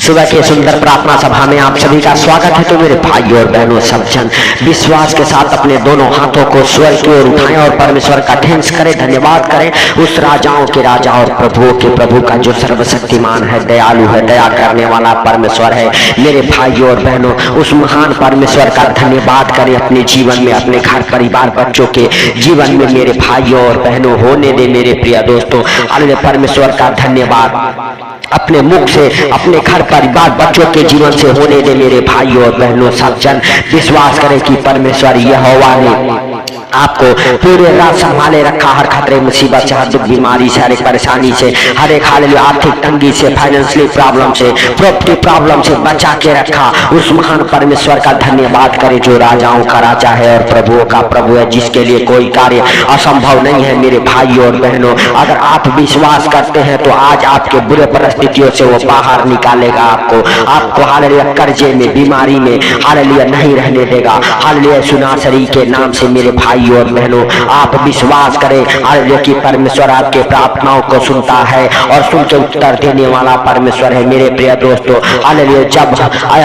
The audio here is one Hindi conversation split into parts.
सुबह के सुंदर प्रार्थना सभा में आप सभी का स्वागत है। तो मेरे भाइयों और बहनों, सब जन विश्वास के साथ अपने दोनों हाथों को स्वर की ओर उठाएं और परमेश्वर का थैंक्स करें, धन्यवाद करें उस राजाओं के राजा और प्रभुओं के प्रभु का जो सर्वशक्तिमान है, दयालु है, दया करने वाला परमेश्वर है। मेरे भाइयों और बहनों, उस महान परमेश्वर का धन्यवाद करें अपने जीवन में, अपने घर परिवार बच्चों के जीवन में। मेरे भाइयों और बहनों, होने दे मेरे प्रिय दोस्तों, अल्लाह परमेश्वर का धन्यवाद अपने मुख से, अपने घर परिवार बच्चों के जीवन से होने दे मेरे भाइयों और बहनों। सब जन विश्वास करें कि परमेश्वर यहोवा ने आपको पूरे रात संभाले रखा, हर खतरे मुसीबत से, हर दुख बीमारी से, हर एक परेशानी से, हर एक हाल आर्थिक तंगी से, फाइनेंशियल प्रॉब्लम से, प्रॉपर्टी प्रॉब्लम से बचा के रखा। उस महान परमेश्वर का धन्यवाद करें जो राजाओं का राजा है और प्रभुओं का प्रभु है, जिसके लिए कोई कार्य असंभव नहीं है। मेरे भाइयों और बहनों, अगर आप विश्वास करते हैं तो आज आपके बुरे परिस्थितियों से वो बाहर निकालेगा। आपको हालेलुया कर्जे में, बीमारी में हालेलुया नहीं रहने देगा। हालेलुया सुनासरी के नाम से मेरे भाई और बहनों, आप विश्वास करें हालेलुया कि परमेश्वर आपके प्रार्थनाओं को सुनता है और सुन के उत्तर देने वाला परमेश्वर है। मेरे प्रिय दोस्तों, हालेलुया जब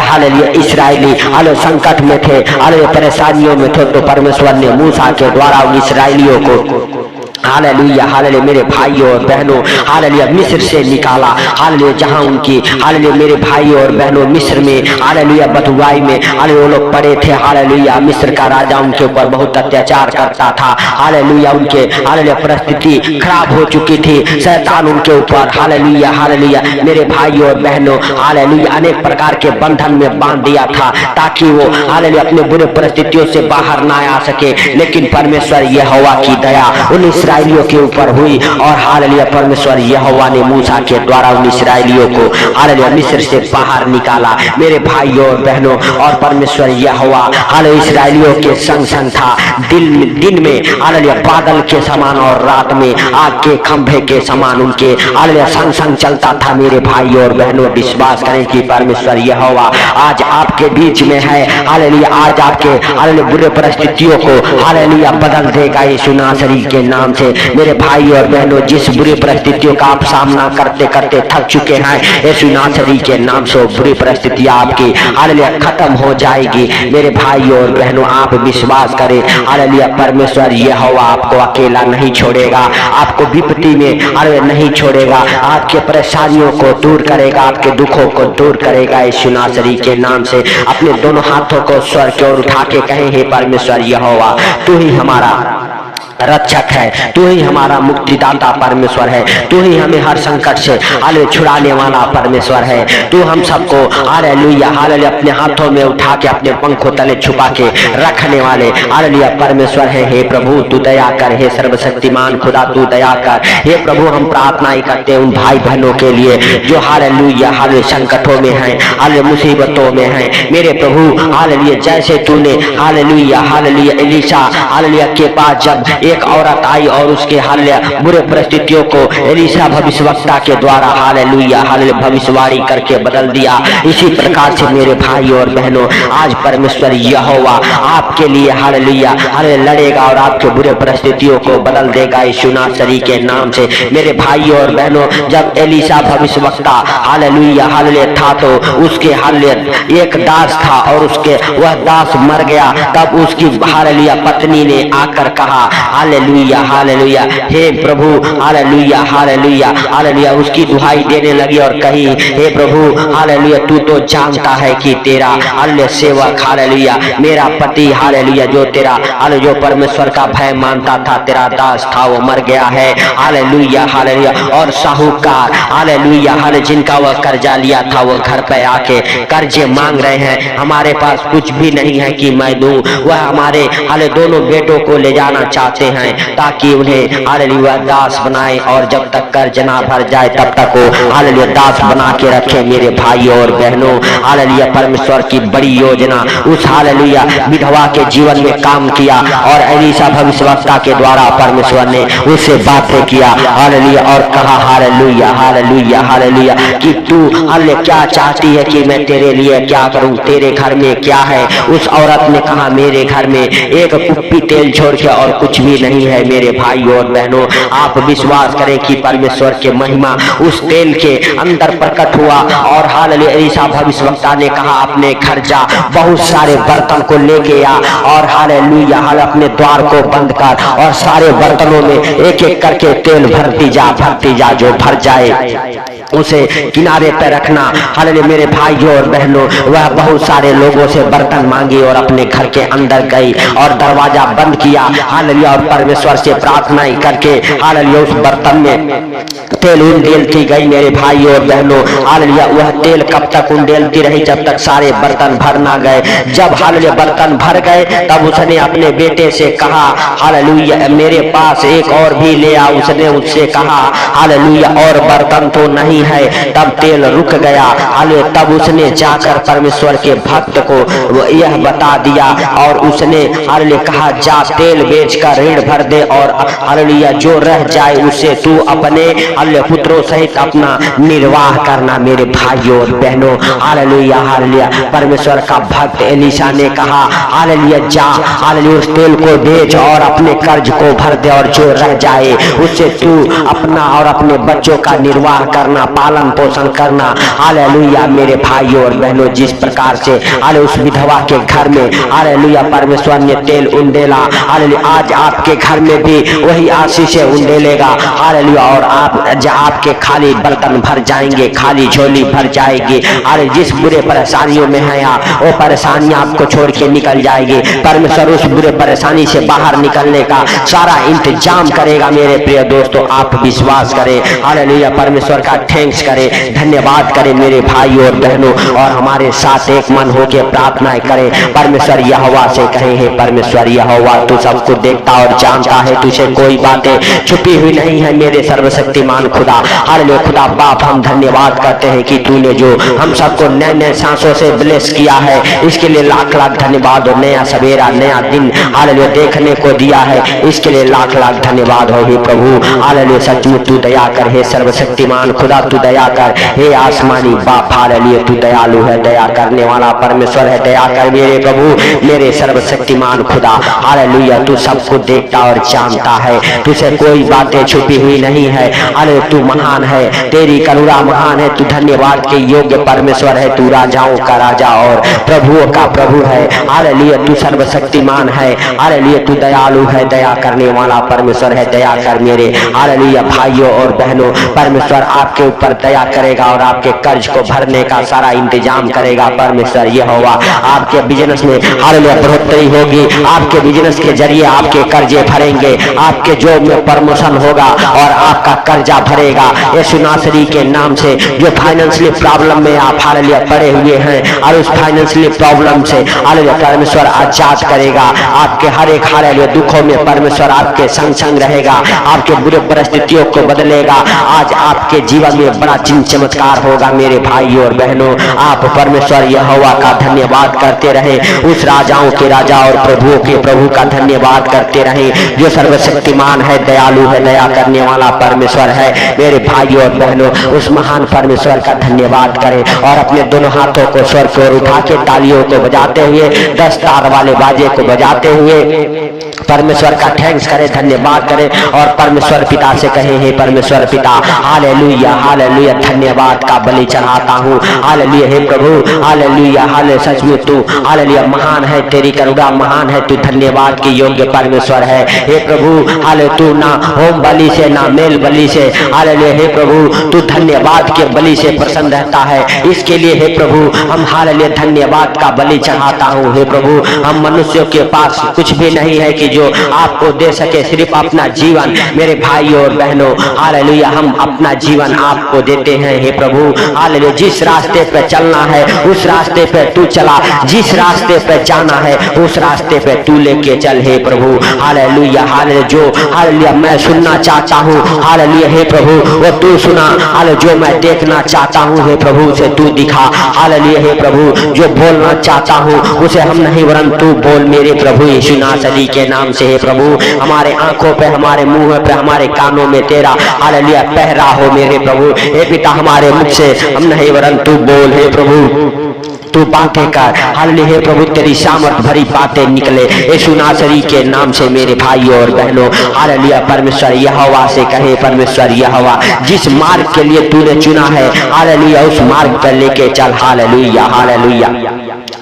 हालेलुया इस्राएली हालेलुया संकट में थे, हालेलुया परेशानियों में थे, तो परमेश्वर ने मूसा के द्वारा उन इस्राएलियों को हालेलुया हालेलुया मेरे भाइयों और बहनों हालेलुया मिस्र से निकाला। हालेलुया जहां उनकी हालेलुया मेरे भाइयों और बहनों मिस्र में हालेलुया बटुआई में हालेलुया वो लोग पड़े थे। हालेलुया मिस्र का राजा उनके ऊपर बहुत अत्याचार करता था। हालेलुया उनके हालेलुया परिस्थिति खराब हो चुकी थी, शैतान उनके ऊपर हालेलुया हालेलुया मेरे भाइयों और बहनों हालेलुया अनेक प्रकार के बंधन में बांध दिया था ताकि वो हालेलुया अपने बुरे परिस्थितियों से बाहर ना आ सके। लेकिन परमेश्वर यहोवा की दया उन इस्राएलियों के ऊपर हुई और हालेलुया परमेश्वर यहोवा ने मूसा के द्वारा उन इस्राएलियों को हालेलुया मिस्र से बाहर निकाला। मेरे भाइयों और बहनों, और परमेश्वर यहोवा हालेलुया इस्राएलियों के संग संग था। दिन में हालेलुया बादल के समान और रात में आग के खंभे के समान उनके हालेलुया संग संग चलता था। मेरे भाइयों और बहनों, विश्वास करें कि परमेश्वर यहोवा आज आपके बीच में है। हालेलुया आज आपके हालेलुया बुरे परिस्थितियों को हालेलुया बदल देगा यीशु नासरी के नाम से। मेरे भाई और बहनों, जिस बुरी परिस्थितियों का आप सामना करते करते थक चुके हैं, यीशु नासरी के नाम से बुरी परिस्थिति आपकी हालेलुया खत्म हो जाएगी। मेरे भाई और बहनों, आप विश्वास करें हालेलुया परमेश्वर यहोवा आपको अकेला नहीं छोड़ेगा, आपको विपत्ति में हालेलुया नहीं छोड़ेगा, आपके परेशानियों को दूर करेगा, आपके दुखों को दूर करेगा यीशु नासरी के नाम से। अपने दोनों हाथों को स्वर की ओर उठा के कहें, हे परमेश्वर यहोवा, तू ही हमारा रक्षक है, तू ही हमारा मुक्तिदाता परमेश्वर है, तू ही हमें हर संकट से हालेलुया छुड़ाने वाला परमेश्वर है। तू हम सबको हालेलुया हालेलुया अपने हाथों में उठा के अपने पंखों तले छुपा के रखने वाले हालेलुया परमेश्वर है। हे प्रभु तू दया कर, हे सर्वशक्तिमान खुदा तू दया कर। हे प्रभु हम प्रार्थना ही करते हैं उन भाई बहनों के लिए जो हालेलुया हालेलुया संकटों में हैं, हालेलुया मुसीबतों में हैं। मेरे प्रभु हालेलुया जैसे तूने हालेलुया हालेलुया एलीशा हालेलुया के पास जब एक औरत आई और उसके हालेलुया बुरे परिस्थितियों को एलीशा भविष्यवक्ता के द्वारा हालेलुया हालेलुया भविष्यवाणी करके बदल दिया, इसी प्रकार से मेरे भाई और बहनों आज परमेश्वर यहोवा आपके लिए हालेलुया हालेलुया लड़ेगा और आपके बुरे परिस्थितियों को बदल देगा यीशु नासरी के नाम से। मेरे भाई और बहनों, जब एलीशा भविष्यवक्ता हालेलुया हालेलुया था तो उसके हालेलुया एक दास था और उसके वह दास मर गया। तब उसकी हालेलुया पत्नी ने आकर कहा हालेलुया हालेलुया हे प्रभु हालेलुया हालेलुया हालेलुया उसकी दुहाई देने लगी और कही, हे प्रभु हालेलुया तू तो जानता है कि तेरा हालेलुया सेवक हालेलुया मेरा पति हालेलुया जो तेरा हालेलुया जो परमेश्वर का भय मानता था, तेरा दास था, वो मर गया है हालेलुया हालेलुया। और साहूकार हालेलुया हालेलुया जिनका वह कर्जा लिया था वो घर पे आके कर्जे मांग रहे हैं, हमारे पास कुछ भी नहीं है कि मैं दूं। वह हमारे हालेलुया दोनों बेटों को ले जाना चाहते हैं ताकि उन्हें हालेलुया दास बनाए और जब तक कर्ज ना भर जाए तब तक वो हालेलुया दास बना के रखे। मेरे भाई और बहनों हालेलुया परमेश्वर की बड़ी योजना उस हालेलुया विधवा के जीवन में काम किया और एलीशा भविष्यवक्ता के द्वारा परमेश्वर ने उससे बातें किया हालेलुया और कहा हालेलुया हालेलुया हालेलुया कि तू हालेलुया क्या चाहती है कि मैं तेरे लिए क्या करूं, तेरे घर में क्या है। उस औरत ने कहा मेरे घर में एक कुप्पी तेल छोड़ के और कुछ भी भी नहीं है मेरे भाइयों और बहनों। आप विश्वास करें कि परमेश्वर के महिमा उस तेल के अंदर प्रकट हुआ और हालेलुया एलीशा भविष्यवक्ता ने कहा अपने घर जा, बहुत सारे बर्तन को लेके आ और हालेलुया अपने द्वार को बंद कर और सारे बर्तनों में एक एक करके तेल भरती जा, जो भर जाए उसे किनारे पर रखना। हालेलुया मेरे भाइयों और बहनों, वह बहुत सारे लोगों से बर्तन मांगी और अपने घर के अंदर गई और दरवाजा बंद किया। हालेलुया और परमेश्वर से प्रार्थना करके हालेलुया उस बर्तन में तेल उंडेलती गई मेरे भाइयों और बहनों। हालेलुया वह तेल कब तक उंडेलती रही? जब तक सारे बर्तन भर ना गए। जब हालेलुया बर्तन भर गए तब उसने अपने बेटे से कहा हालेलुया मेरे पास एक और भी ले आ। उसने उससे कहा हालेलुया और बर्तन तो नहीं है। तब तेल रुक गया। हालेलुया तब उसने जाकर परमेश्वर के भक्त को यह बता दिया और उसने हालेलुया कहा जा तेल बेचकर ऋण भर दे और हालेलुया जो रह जाए उसे तू अपने हालेलुया पुत्रों सहित अपना निर्वाह करना। मेरे भाइयों और बहनों हालेलुया हालेलुया परमेश्वर का भक्त एलीशा ने कहा हालेलुया जा हालेलुया उस तेल को बेच और अपने कर्ज को भर दे और जो रह जाए उससे तू अपना और अपने बच्चों का निर्वाह करना, पालन पोषण करना। हालेलुया मेरे भाइयों और बहनों जिस प्रकार से हालेलुया उस विधवा के घर में हालेलुया परमेश्वर ने तेल उंडेला, हालेलुया आज आपके घर में भी वही आशीष से उंडेलेगा। हालेलुया और आपके खाली बर्तन भर जाएंगे, खाली झोली भर जाएगी। हालेलुया जिस बुरे परेशानियों में है आप, वो परेशानियां आपको छोड़ के निकल जाएगी। परमेश्वर उस बुरे परेशानी से बाहर निकलने का सारा इंतजाम करेगा। मेरे प्रिय दोस्तों आप विश्वास करें, हालेलुया परमेश्वर का थैंक्स करें, धन्यवाद करें मेरे भाइयों और बहनों और हमारे साथ एक मन होकर प्रार्थनाएं करें। परमेश्वर यहोवा से कहें हे परमेश्वर यहोवा तू सबको देखता और जानता है, तुझे कोई बातें छुपी हुई नहीं है मेरे सर्वशक्तिमान खुदा। हालेलुया खुदा बाप हम धन्यवाद करते हैं कि तूने जो हम सबको नए नए सांसों से ब्लेस किया है इसके लिए लाख लाख धन्यवाद। और नया सवेरा नया दिन हालेलुया देखने को दिया है इसके लिए लाख लाख धन्यवाद हो हे प्रभु। हालेलुया सचमुच तू दया कर हे सर्वशक्तिमान खुदा, तू दया कर हे आसमानी बाप। हालेलुया तू दयालु है, दया करने वाला परमेश्वर है। दया कर मेरे प्रभु मेरे सर्वशक्तिमान खुदा। हालेलुया तू सबको देखता और जानता है, तुझे कोई बातें छुपी हुई नहीं है। हालेलुया तू महान है, तेरी करुणा महान है। तू धन्यवाद के योग्य परमेश्वर है। तू राजाओं का राजा और प्रभुओं का प्रभु है। हालेलुया तू सर्वशक्तिमान है। हालेलुया तू दयालु है, दया करने वाला परमेश्वर है। दया कर मेरे हालेलुया भाइयों और बहनों, परमेश्वर आपके ऊपर दया करेगा और आपके कर्ज को भरने का सारा इंतजाम करेगा। परमेश्वर यहोवा आपके बिजनेस में हालेलुया बढ़ोतरी होगी। आपके बिजनेस के जरिए आपके कर्जे भरेंगे, आपके जॉब में प्रमोशन होगा और आपका कर्जा भरेगा। यीशु नासरी के नाम से जो फाइनेंशियली प्रॉब्लम में आप हालेलुया पड़े हुए हैं और उस फाइनेंशियली प्रॉब्लम से हालेलुया परमेश्वर आजाद करेगा। आपके हर एक हालेलुया दुखों में परमेश्वर आपके संग संग रहेगा, आपके बुरे परिस्थितियों को बदलेगा। आज आपके जीवन में बड़ा चिन्ह चमत्कार होगा। मेरे भाइयों और बहनों आप परमेश्वर यहोवा का धन्यवाद करते रहे, उस राजाओं के राजा और प्रभुओं के प्रभु का धन्यवाद करते रहे जो सर्वशक्तिमान है, दयालु है, दया करने वाला परमेश्वर है। मेरे भाइयों और बहनों उस महान परमेश्वर का धन्यवाद करें और अपने दोनों हाथों को स्वर की ओर उठा के तालियों को बजाते हुए 10 तार वाले बाजे को बजाते हुए परमेश्वर का थैंक्स करें, धन्यवाद करें और परमेश्वर पिता से कहें हे परमेश्वर पिता हालेलुया हालेलुया धन्यवाद का बलि चढ़ाता हूँ। हालेलुया हे प्रभु हालेलुया हालेलुया सचमुच तू हालेलुया महान है, तेरी करुणा महान है, तू धन्यवाद के योग्य परमेश्वर है। हे प्रभु हालेलुया तू ना होम बलि से ना मेल बलि से हालेलुया हे प्रभु तू धन्यवाद के बलि से प्रसन्न रहता है। इसके लिए हे प्रभु हम हालेलुया धन्यवाद का बलि चढ़ाता हूँ। हे प्रभु हम मनुष्यों के पास कुछ भी नहीं है कि जो आपको दे सके, सिर्फ अपना जीवन। मेरे भाइयों और बहनों हालेलुया हम अपना जीवन आपको देते हैं। हे प्रभु हालेलुया जिस रास्ते पे चलना है उस रास्ते पे तू चला, जिस रास्ते पे जाना है उस रास्ते पे तू लेके चल। हे प्रभु हालेलुया हालेलुया जो हालेलुया मैं सुनना चाहता हूँ हालेलुया हे प्रभु वो तू सुना। हालेलुया जो मैं देखना चाहता हूँ हे प्रभु उसे तू दिखा। हालेलुया हे प्रभु जो बोलना चाहता हूँ उसे हम नहीं वरन तू बोल। मेरे प्रभु यीशु नासरी के नाम से हे प्रभु हमारे आंखों पे, हमारे मुंह पे, हमारे कानों में तेरा हालेलुया पहरा हो। मेरे प्रभु हे पिता हमारे मुख से हम नहीं वरन तू बोल। हे प्रभु तू बातें कर, हालेलुया। हे प्रभु तेरी सामर्थ भरी बातें निकले यीशु नासरी के नाम से मेरे भाइयों और बहनों। हालेलुया। परमेश्वर यहोवा से कहे, परमेश्वर यहोवा जिस मार्ग के लिए तूने चुना है, हालेलुया, उस मार्ग पर लेके चल। Hallelujah, hallelujah.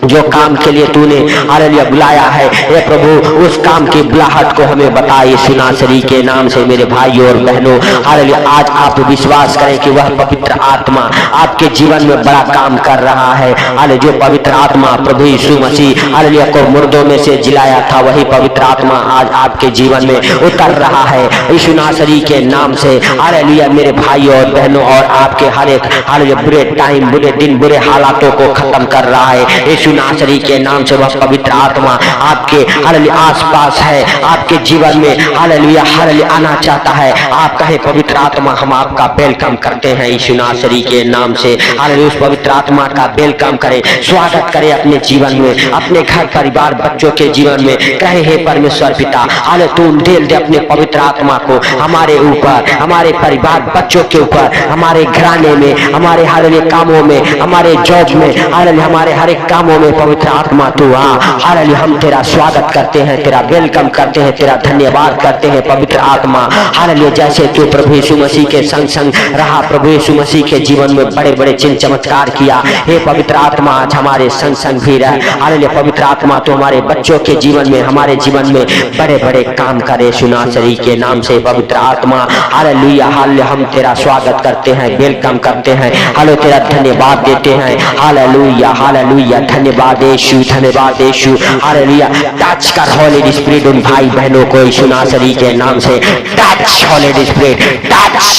जो काम के लिए तूने हालेलुया बुलाया है, हे प्रभु उस काम की बुलाहट को हमें बता यीशु नासरी के नाम से मेरे भाइयों और बहनों। हालेलुया। आज आप विश्वास करें कि वह पवित्र आत्मा आपके जीवन में बड़ा काम कर रहा है। हालेलुया। जो पवित्र आत्मा प्रभु यीशु मसीह हालेलुया को मुर्दों में से जिलाया था, वही पवित्र आत्मा आज आपके जीवन में उतर रहा है यीशु नासरी के नाम से। हालेलुया। मेरे भाइयों और बहनों, और आपके हर एक हालेलुया बुरे टाइम, बुरे दिन, बुरे हालातों को खत्म कर रहा है यीशु नासरी के नाम से। वह पवित्र आत्मा आपके हालेलुया आसपास है, आपके जीवन में हालेलुया हालेलुया आना चाहता है। आप कहे पवित्र आत्मा हम आपका वेलकम करते हैं यीशु नासरी के नाम से। हालेलुया। उस पवित्र आत्मा का वेलकम करें, स्वागत करें अपने जीवन में, अपने घर परिवार बच्चों के जीवन में। कहे हे परमेश्वर पिता, हालेलुया तुम ढेल दे अपने पवित्र आत्मा को हमारे ऊपर, हमारे परिवार बच्चों के ऊपर, हमारे घराने में, हमारे हालेलुया कामों में, हमारे जॉब में, हालेलुया हमारे हर एक कामों में पवित्र आत्मा तू आ। हालेलुया। हम तेरा स्वागत करते हैं, तेरा वेलकम करते हैं, तेरा धन्यवाद करते हैं पवित्र आत्मा। हालेलुया। जैसे तू प्रभु यीशु मसीह के संग संग रहा, प्रभु यीशु मसीह के जीवन में बड़े बड़े चिन्ह चमत्कार किया, हे पवित्र आत्मा आज हमारे संग संग भी रह। हालेलुया। पवित्र आत्मा तो हमारे बच्चों के जीवन में, हमारे जीवन में बड़े बड़े काम करे यीशु नासरी के नाम से। पवित्र आत्मा हालेलुया हालेलुया हम तेरा स्वागत करते हैं, वेलकम करते हैं, हालेलुया तेरा धन्यवाद देते हैं। Hallelujah hallelujah. धन्यवाद यीशु, धन्यवाद यीशु। हालेलुया। टच कर होली स्पिरिट उन भाई बहनों को यीशु नासरी के नाम से। Touch holy spirit, touch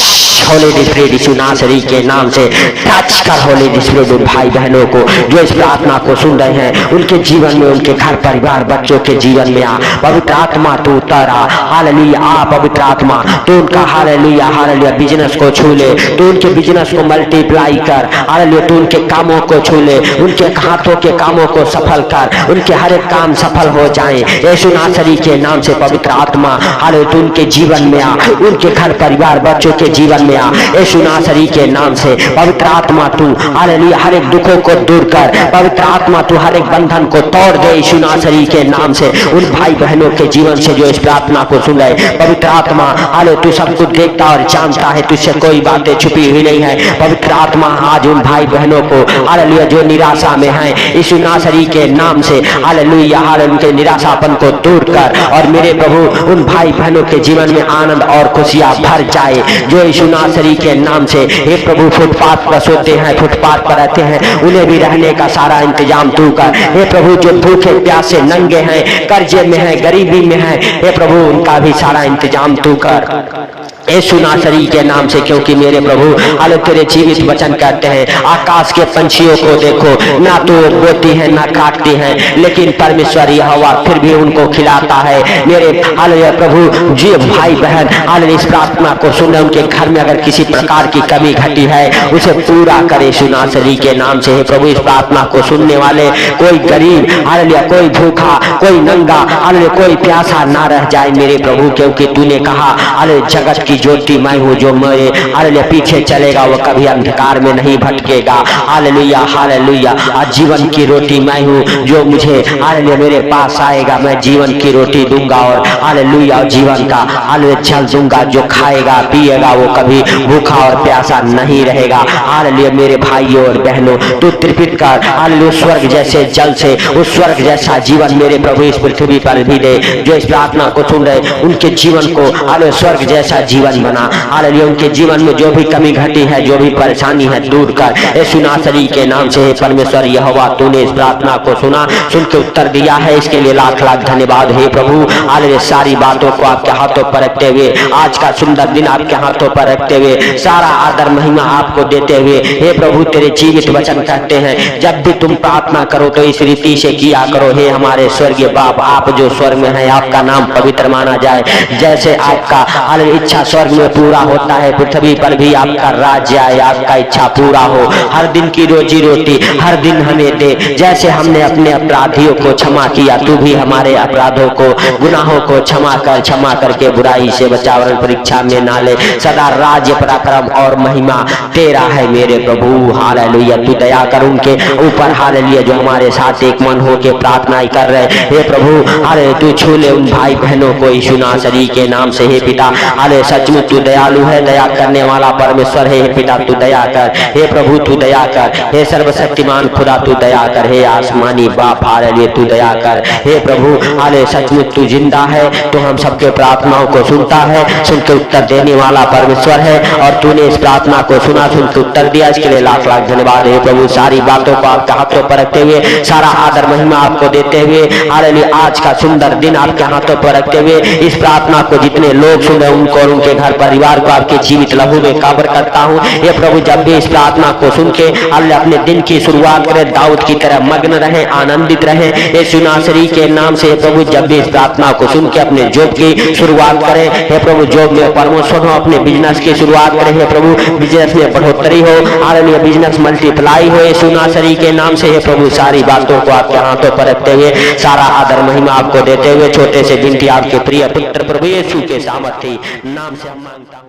holy spirit यीशु नासरी के नाम से। टच कर होली स्पिरिट उन भाई बहनों को जो इस प्रार्थना को सुन रहे हैं, उनके जीवन में, उनके घर परिवार बच्चों के जीवन में आ। पवित्र आत्मा तू उतर आ। हालेलुया। आ पवित्र आत्मा तू उनका हालेलुया हालेलुया बिजनेस को छू ले, तू उनके बिजनेस को मल्टीप्लाई कर। हालेलुया। तू उनके कामों को छू ले, उनके हाथों के कामों को सफल कर, उनके हर एक काम सफल हो जाए यीशु नासरी के नाम से। पवित्र आत्मा हालेलुया तू उनके जीवन में आ, उनके घर परिवार बच्चों के जीवन में आ यीशु नासरी के नाम से। पवित्र आत्मा तू हालेलुया हर एक दुखों को दूर कर। पवित्र आत्मा तू हर एक बंधन को तोड़ दे यीशु नासरी के नाम से। उन भाई बहनों के जीवन से जो इस प्रार्थना को सुन रहे, पवित्र आत्मा हालेलुया तू सब कुछ देखता और जानता है, तुझसे कोई बातें छुपी हुई नहीं है। पवित्र आत्मा आज उन भाई बहनों को हालेलुया जो निराशा में है यीशु नासरी के नाम से हालेलुया हालेलुया उनके निराशापन को दूर कर। और मेरे प्रभु उन भाई बहनों के जीवन में आनंद और खुशियां भर जाए जो यीशु नासरी के नाम से। हे प्रभु फुटपाथ पर सोते हैं, फुटपाथ पर रहते हैं, उन्हें भी रहने का सारा इंतजाम तू कर। हे प्रभु जो भूखे प्यासे नंगे हैं, कर्जे में है, गरीबी में है, हे प्रभु उनका भी सारा इंतजाम तू कर यीशु नासरी के नाम से। क्योंकि मेरे प्रभु हालेलुया तेरे जीवित वचन कहते हैं, आकाश के पंछियों को देखो, ना तो बोती है ना काटती है, लेकिन परमेश्वर यहोवा फिर भी उनको खिलाता है। मेरे हालेलुया प्रभु जी भाई बहन हालेलुया इस प्रार्थना को सुन, उनके घर में अगर किसी प्रकार की कमी घटी है उसे पूरा करे यीशु नासरी के नाम से। हे प्रभु इस प्रार्थना को सुनने वाले कोई गरीब हालेलुया, कोई भूखा, कोई नंगा हालेलुया, कोई प्यासा ना रह जाए मेरे प्रभु। क्योंकि तूने कहा हालेलुया जगत की ज्योति मैं हूँ, जो मेरे हालेलुया पीछे चलेगा वो कभी अंधकार में नहीं भटकेगा। Hallelujah hallelujah. आज जीवन की रोटी मैं हूँ, जो मुझे हालेलुया मेरे पास आएगा मैं जीवन की रोटी दूंगा और हालेलुया जीवन का हालेलुया जल दूंगा। जो खाएगा पिएगा वो कभी भूखा और प्यासा नहीं रहेगा। हालेलुया मेरे भाइयों और बहनों तू तृप्त कर हालेलुया स्वर्ग जैसे जल से, उस स्वर्ग जैसा जीवन मेरे प्रभु इस पृथ्वी पर भी दे। जो इस प्रार्थना को सुन रहे उनके जीवन को हालेलुया स्वर्ग जैसा जीवन बना। हालेलुया उनके जीवन में जो भी कमी घटी है, जो भी परेशानी है दूर कर यीशु नासरी के नाम से। परमेश्वर यहोवा तूने इस प्रार्थना को सुना, सुन के उत्तर दिया है, इसके लिए लाख लाख धन्यवाद। हे प्रभु हालेलुया सारी बातों को आपके हाथों पर रखते हुए, आज का सुंदर दिन आपके हाथों पर रखते हुए, सारा आदर महिमा आपको देते हुए, हे प्रभु तेरे जीवित वचन कहते हैं जब भी तुम प्रार्थना करो तो इस रीति से किया करो, हे हमारे स्वर्गीय बाप आप जो स्वर्ग में हैं, आपका नाम पवित्र माना जाए, जैसे आपका हालेलुया इच्छा स्वर्ग में पूरा होता है, पृथ्वी पर भी आपका राज्य आए, आपका इच्छा पूरा हो। हर दिन की रोजी रोटी हर दिन हमें दे, जैसे हमने अपने अपराधियों को क्षमा किया, तू भी हमारे अपराधों को, गुनाहों को क्षमा करके बुराई से बचा, वरन परीक्षा में ना ले। सदा राज्य, पराक्रम और महिमा तेरा है मेरे प्रभु। हालेलुया। तू दया कर उनके ऊपर, हालेलुया, जो हमारे साथ एक मन हो के प्रार्थना कर रहे। हे प्रभु, हाले तू छू ले उन भाई बहनों को यीशु नासरी के नाम से। हे पिता, हाले सचमुच तू दयालु है, दया करने वाला परमेश्वर है। हे पिता तू दया कर, हे प्रभु तू दया कर, हे सर्वशक्तिमान खुदा तू दया कर, हे आसमानी बाप हालेलुया तू दया कर। हे प्रभु, हाले सचमुच तू जिंदा है, तो हम सबके प्रार्थनाओं को सुनता है, सुन के उत्तर देने वाला परमेश्वर है, और तूने इस प्रार्थना को सुना, सुन के उत्तर दिया, इसके लिए लाख लाख धन्यवाद। हे प्रभु, सारी बातों को आपके हाथों पर रखते हुए, सारा आदर महिमा आपको देते हुए, हालेलुया, आज का सुंदर दिन आपके हाथों पर रखते हुए, इस प्रार्थना को जितने लोग सुने उनको और उनके घर परिवार को आपके जीवित लहू में कवर करता हूँ। हे प्रभु, जब भी इस प्रार्थना को सुन के अल्लाह अपने दिन की शुरुआत करे, दाऊद की तरह मग्न रहे, आनंदित रहे। यीशु नासरी के नाम से प्रभु, जब भी इस प्रार्थना को सुन के अपने जॉब की शुरुआत करें, हे प्रभु, जॉब में प्रमोशन हो, अपने बिजनेस की शुरुआत करें। हे प्रभु, बिजनेस में बढ़ोतरी हो, हालेलुया, बिजनेस मल्टीप्लाई हो यीशु नासरी के नाम से। हे प्रभु, सारी बातों को आपके हाथों पर रखते हुए, सारा आदर महिमा आपको देते हुए, छोटे से बिनती आपके प्रिय पुत्र प्रभु यीशु के सामर्थी नाम से हम मांगता हूं।